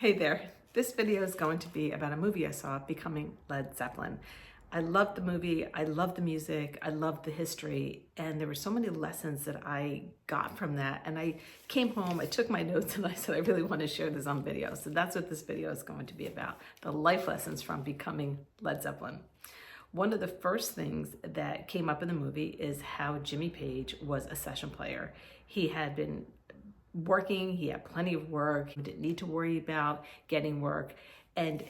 Hey there, this video is going to be about a movie I saw, Becoming Led Zeppelin. I loved the movie, I loved the music, I loved the history, and there were so many lessons that I got from that. And I came home, I took my notes, and I said, I really want to share this on video. So that's what this video is going to be about, the life lessons from becoming Led Zeppelin. One of the first things that came up in the movie is how Jimmy Page was a session player. He had been working, he had plenty of work, he didn't need to worry about getting work, and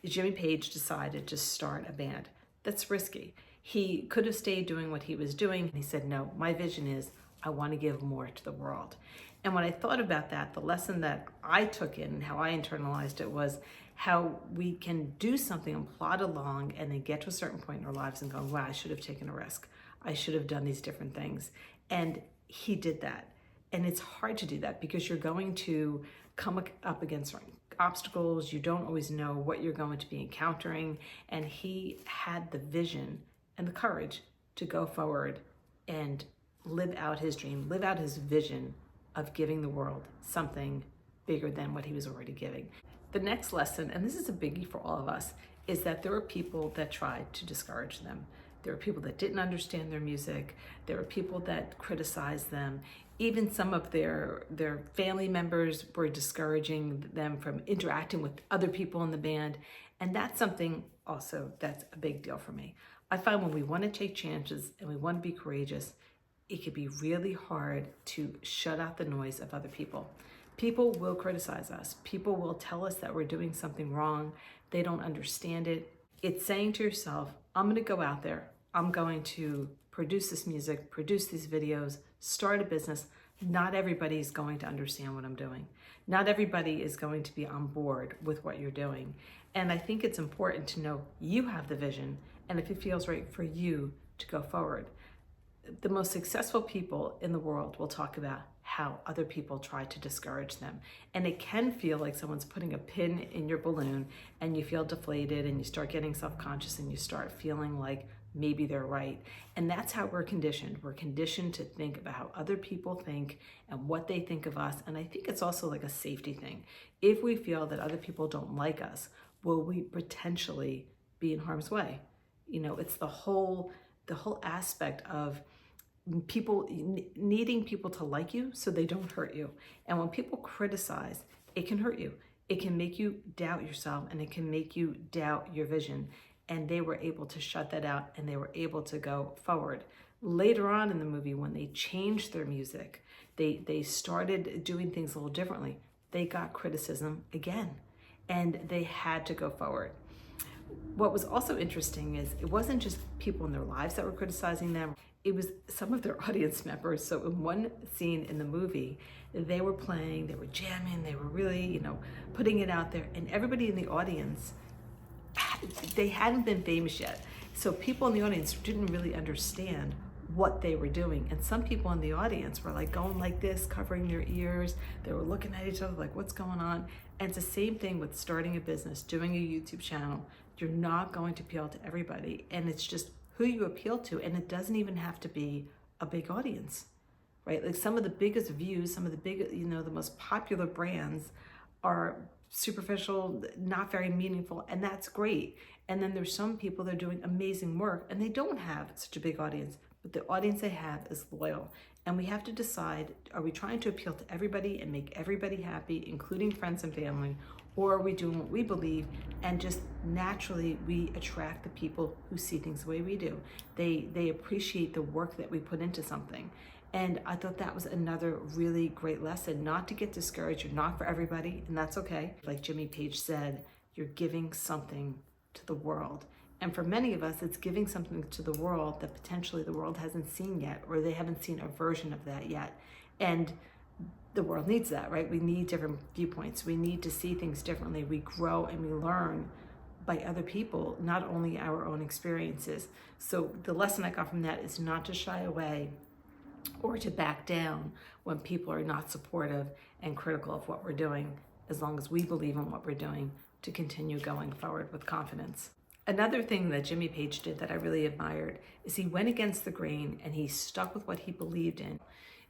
Jimmy Page decided to start a band. That's risky. He could have stayed doing what he was doing. He said, no, my vision is I want to give more to the world. And when I thought about that, the lesson that I took in, how I internalized it, was how we can do something and plod along and then get to a certain point in our lives and go, wow, I should have taken a risk. I should have done these different things. And he did that. And it's hard to do that because you're going to come up against certain obstacles. You don't always know what you're going to be encountering. And he had the vision and the courage to go forward and live out his dream, live out his vision of giving the world something bigger than what he was already giving. The next lesson, and this is a biggie for all of us, is that there were people that tried to discourage them. There were people that didn't understand their music. There were people that criticized them. Even some of their family members were discouraging them from interacting with other people in the band. And that's something also that's a big deal for me. I find when we want to take chances and we want to be courageous, it can be really hard to shut out the noise of other people. People will criticize us. People will tell us that we're doing something wrong. They don't understand it. It's saying to yourself, I'm going to go out there. I'm going to produce this music, produce these videos, start a business. Not everybody is going to understand what I'm doing. Not everybody is going to be on board with what you're doing. And I think it's important to know you have the vision and if it feels right for you to go forward. The most successful people in the world will talk about how other people try to discourage them. And it can feel like someone's putting a pin in your balloon and you feel deflated and you start getting self-conscious and you start feeling like maybe they're right. And that's how we're conditioned. We're conditioned to think about how other people think and what they think of us. And I think it's also like a safety thing. If we feel that other people don't like us, will we potentially be in harm's way? You know, it's the whole aspect of people needing people to like you so they don't hurt you. And when people criticize, it can hurt you. It can make you doubt yourself and it can make you doubt your vision. And they were able to shut that out and they were able to go forward. Later on in the movie, when they changed their music, they started doing things a little differently. They got criticism again and they had to go forward. What was also interesting is it wasn't just people in their lives that were criticizing them. It was some of their audience members. So in one scene in the movie, they were playing, they were jamming, they were really, putting it out there. And everybody in the audience, they hadn't been famous yet. So people in the audience didn't really understand what they were doing. And some people in the audience were like going like this, covering their ears. They were looking at each other like, what's going on? And it's the same thing with starting a business, doing a YouTube channel. You're not going to appeal to everybody. And it's just who you appeal to. And it doesn't even have to be a big audience, right? Like some of the biggest views, some of the big, the most popular brands are superficial, not very meaningful, and that's great. And then there's some people that are doing amazing work and they don't have such a big audience, but the audience they have is loyal. And we have to decide, are we trying to appeal to everybody and make everybody happy, including friends and family, or are we doing what we believe and just naturally we attract the people who see things the way we do. They appreciate the work that we put into something. And I thought that was another really great lesson, not to get discouraged. You're not for everybody, and that's okay. Like Jimmy Page said, you're giving something to the world. And for many of us, it's giving something to the world that potentially the world hasn't seen yet, or they haven't seen a version of that yet. And the world needs that, right? We need different viewpoints. We need to see things differently. We grow and we learn by other people, not only our own experiences. So the lesson I got from that is not to shy away or to back down when people are not supportive and critical of what we're doing, as long as we believe in what we're doing, to continue going forward with confidence. Another thing that Jimmy Page did that I really admired is he went against the grain and he stuck with what he believed in.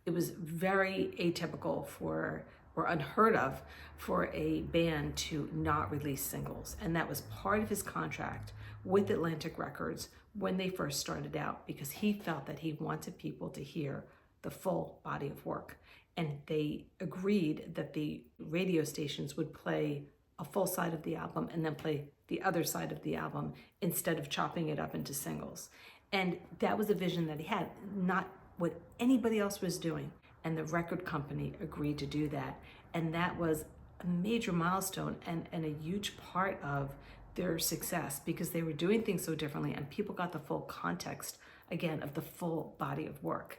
It was very atypical for or unheard of for a band to not release singles. And that was part of his contract with Atlantic Records when they first started out, because he felt that he wanted people to hear the full body of work. And they agreed that the radio stations would play a full side of the album and then play the other side of the album instead of chopping it up into singles. And that was a vision that he had, not what anybody else was doing. And the record company agreed to do that. And that was a major milestone and a huge part of their success, because they were doing things so differently and people got the full context, again, of the full body of work.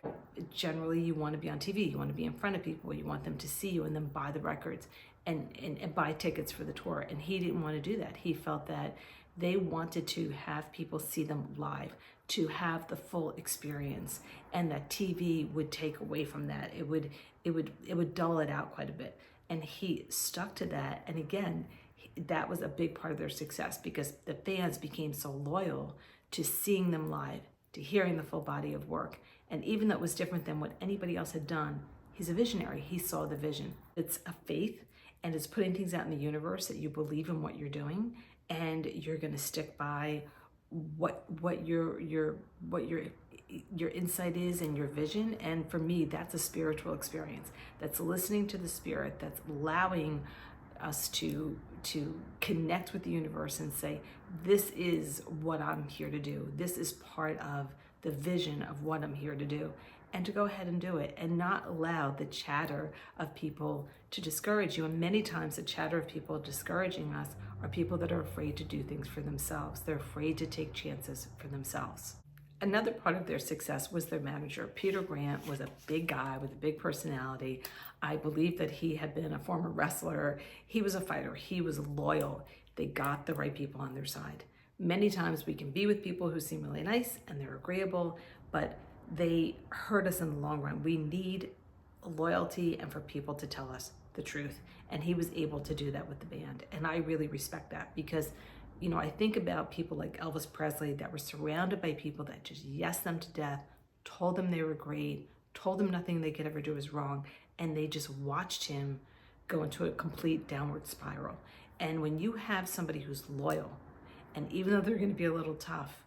Generally, you want to be on TV, you want to be in front of people, you want them to see you and then buy the records and buy tickets for the tour. And he didn't want to do that. He felt that they wanted to have people see them live, to have the full experience, and that TV would take away from that. It would dull it out quite a bit. And he stuck to that. And again, that was a big part of their success, because the fans became so loyal to seeing them live, to hearing the full body of work. And even though it was different than what anybody else had done, he's a visionary. He saw the vision. It's a faith, and it's putting things out in the universe that you believe in what you're doing, and you're going to stick by what your insight is and your vision. And for me, that's a spiritual experience. That's listening to the spirit. That's allowing us to connect with the universe and say, this is what I'm here to do. This is part of the vision of what I'm here to do. And to go ahead and do it, and not allow the chatter of people to discourage you. And many times the chatter of people discouraging us are people that are afraid to do things for themselves. They're afraid to take chances for themselves. Another part of their success was their manager. Peter Grant was a big guy with a big personality. I believe that he had been a former wrestler. He was a fighter. He was loyal. They got the right people on their side. Many times we can be with people who seem really nice and they're agreeable, but they hurt us in the long run. We need loyalty and for people to tell us the truth. And he was able to do that with the band. And I really respect that, because I think about people like Elvis Presley that were surrounded by people that just yes them to death, told them they were great, told them nothing they could ever do was wrong, and they just watched him go into a complete downward spiral. And when you have somebody who's loyal, and even though they're going to be a little tough,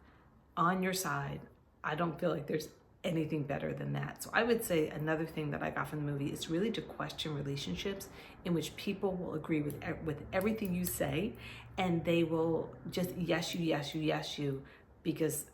on your side, I don't feel like there's anything better than that. So I would say another thing that I got from the movie is really to question relationships in which people will agree with everything you say, and they will just yes you, because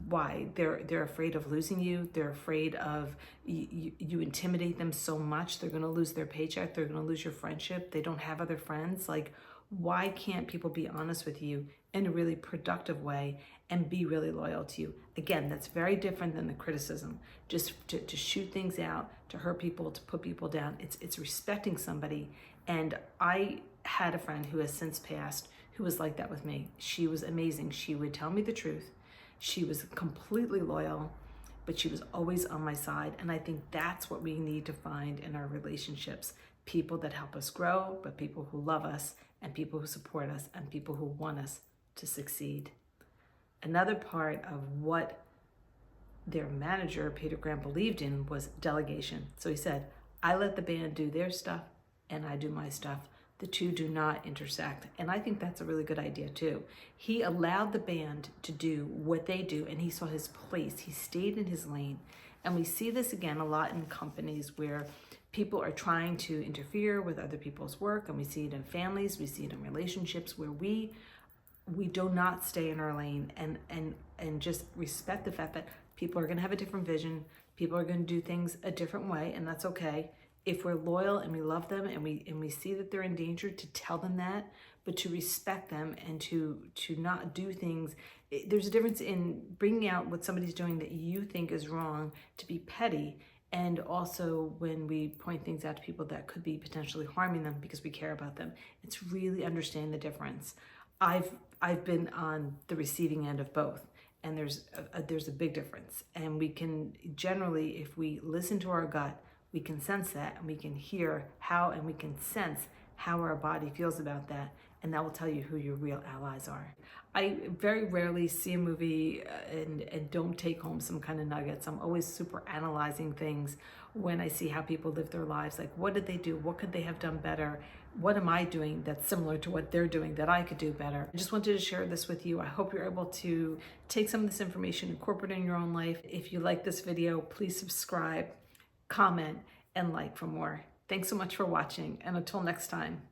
why? They're afraid of losing you. They're afraid of you intimidate them so much. They're going to lose their paycheck. They're going to lose your friendship. They don't have other friends. Like, why can't people be honest with you in a really productive way and be really loyal to you? Again, that's very different than the criticism. Just to shoot things out, to hurt people, to put people down. It's respecting somebody. And I had a friend who has since passed who was like that with me. She was amazing. She would tell me the truth. She was completely loyal, but she was always on my side. And I think that's what we need to find in our relationships. People that help us grow, but people who love us, and people who support us, and people who want us to succeed. Another part of what their manager, Peter Grant, believed in was delegation. So he said, I let the band do their stuff and I do my stuff. The two do not intersect. And I think that's a really good idea too. He allowed the band to do what they do, and he saw his place. He stayed in his lane. And we see this again a lot in companies where people are trying to interfere with other people's work, and we see it in families, we see it in relationships where we do not stay in our lane and just respect the fact that people are going to have a different vision. People are going to do things a different way, and that's okay. If we're loyal and we love them and we see that they're in danger, to tell them that, but to respect them and to not do things. There's a difference in bringing out what somebody's doing that you think is wrong to be petty, and also when we point things out to people that could be potentially harming them because we care about them. It's really understanding the difference. I've been on the receiving end of both, and there's a big difference. And we can generally, if we listen to our gut, we can sense that, and we can hear how, and we can sense how our body feels about that, and that will tell you who your real allies are. I very rarely see a movie and don't take home some kind of nuggets. I'm always super analyzing things when I see how people live their lives. Like, what did they do? What could they have done better? What am I doing that's similar to what they're doing that I could do better? I just wanted to share this with you. I hope you're able to take some of this information, incorporate it in your own life. If you like this video, please subscribe, comment, and like for more. Thanks so much for watching, and until next time.